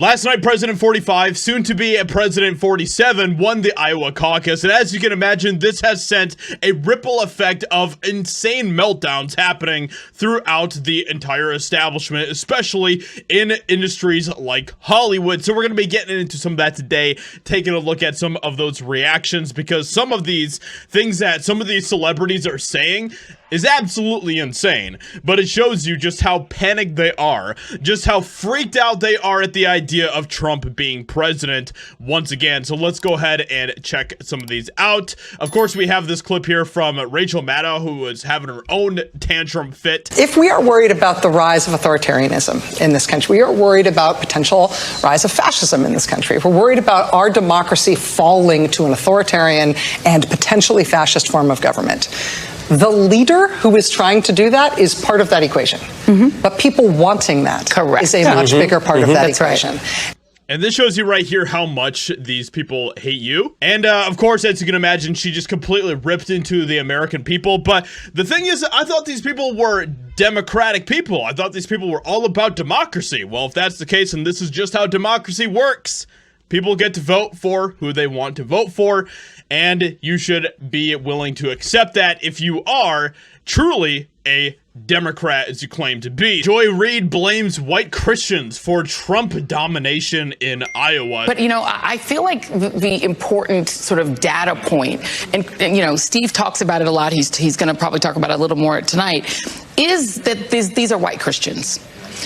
Last night, President 45, soon to be President 47, won the Iowa caucus, and as you can imagine, this has sent a ripple effect of insane meltdowns happening throughout the entire establishment, especially in industries like Hollywood. So we're going to be getting into some of that today, taking a look at some of those reactions, because some of these things that some of these celebrities are saying is absolutely insane, but it shows you just how panicked they are, just how freaked out they are at the idea of Trump being president once again. So let's go ahead and check some of these out. Of course, we have this clip here from Rachel Maddow, who was having her own tantrum fit. If we are worried about the rise of authoritarianism in this country, we are worried about potential rise of fascism in this country, if we're worried about our democracy falling to an authoritarian and potentially fascist form of government, the leader who is trying to do that is part of that equation. But people wanting that is a much bigger part of that equation. Right. And this shows you right here how much these people hate you. And of course, as you can imagine, she just completely ripped into the American people. But the thing is, I thought these people were democratic people. I thought these people were all about democracy. Well, if that's the case, and this is just how democracy works, people get to vote for who they want to vote for, and you should be willing to accept that if you are truly a Democrat, as you claim to be. Joy Reid blames white Christians for Trump domination in Iowa. But, you know, I feel like the important sort of data point, and you know, Steve talks about it a lot, he's going to probably talk about it a little more tonight, is that these are white Christians.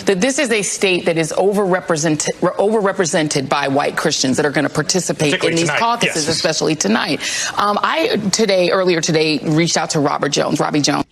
That this is a state that is overrepresented by white Christians that are going to participate in these caucuses, especially tonight. Earlier today, reached out to Robbie Jones.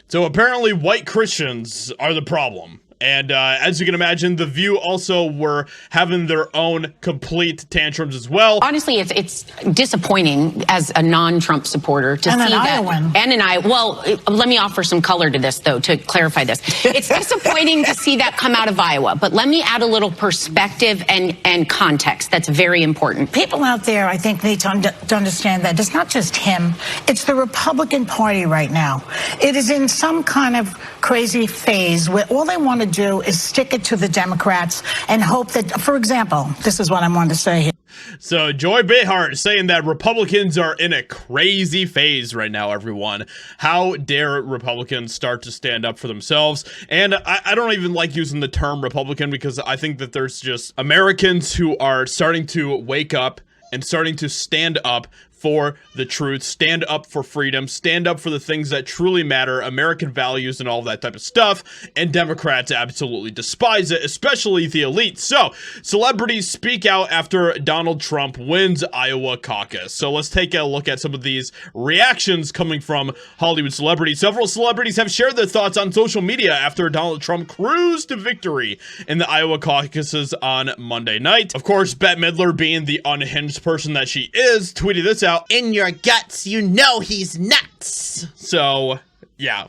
So apparently white Christians are the problem. And as you can imagine, The View also were having their own complete tantrums as well. Honestly, it's disappointing as a non-Trump supporter to see that. And an Iowa. Well, let me offer some color to this, though, to clarify this. It's disappointing to see that come out of Iowa, but let me add a little perspective and context. That's very important. People out there, I think, need to understand that it's not just him. It's the Republican Party right now. It is in some kind of crazy phase where all they want to do is stick it to the Democrats and hope that, for example, this is what I wanted to say here. So Joy Behar saying that Republicans are in a crazy phase right now, everyone. How dare Republicans start to stand up for themselves? And I don't even like using the term Republican, because I think that there's just Americans who are starting to wake up and starting to stand up for the truth, stand up for freedom, stand up for the things that truly matter, American values and all that type of stuff, and Democrats absolutely despise it, especially the elite. So, celebrities speak out after Donald Trump wins Iowa caucus. So let's take a look at some of these reactions coming from Hollywood celebrities. Several celebrities have shared their thoughts on social media after Donald Trump cruised to victory in the Iowa caucuses on Monday night. Of course, Bette Midler, being the unhinged person that she is, tweeted this out: "In your guts, you know he's nuts." So, yeah.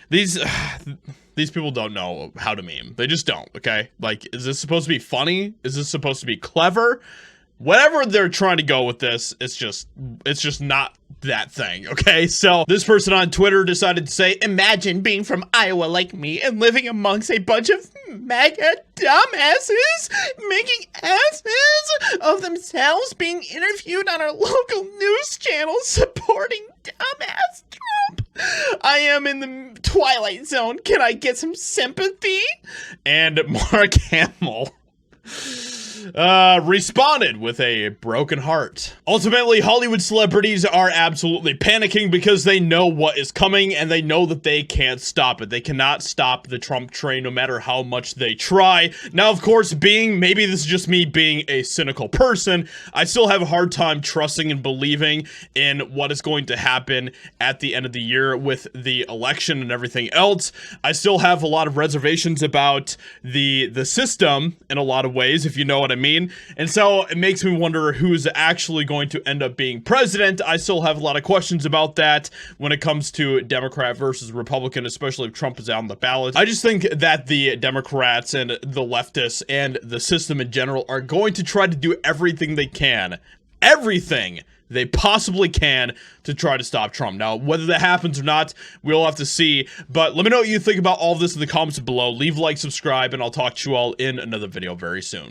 These people don't know how to meme. They just don't, okay? Like, is this supposed to be funny? Is this supposed to be clever? Whatever they're trying to go with this, it's just not that thing, okay? So this person on Twitter decided to say, "Imagine being from Iowa like me and living amongst a bunch of MAGA dumbasses making asses of themselves, being interviewed on our local news channel supporting dumbass Trump. I am in the twilight zone. Can I get some sympathy?" And Mark Hamill responded with a broken heart. Ultimately, Hollywood celebrities are absolutely panicking because they know what is coming and they know that they can't stop it. They cannot stop the Trump train no matter how much they try. Now, of course, maybe this is just me being a cynical person, I still have a hard time trusting and believing in what is going to happen at the end of the year with the election and everything else. I still have a lot of reservations about the system in a lot of ways, if you know what I mean. And so it makes me wonder who's actually going to end up being president. I still have a lot of questions about that when it comes to Democrat versus Republican, especially if Trump is out on the ballot. I just think that the Democrats and the leftists and the system in general are going to try to do everything they can, everything they possibly can, to try to stop Trump. Now, whether that happens or not, we'll have to see. But let me know what you think about all of this in the comments below. Leave a like, subscribe, and I'll talk to you all in another video very soon.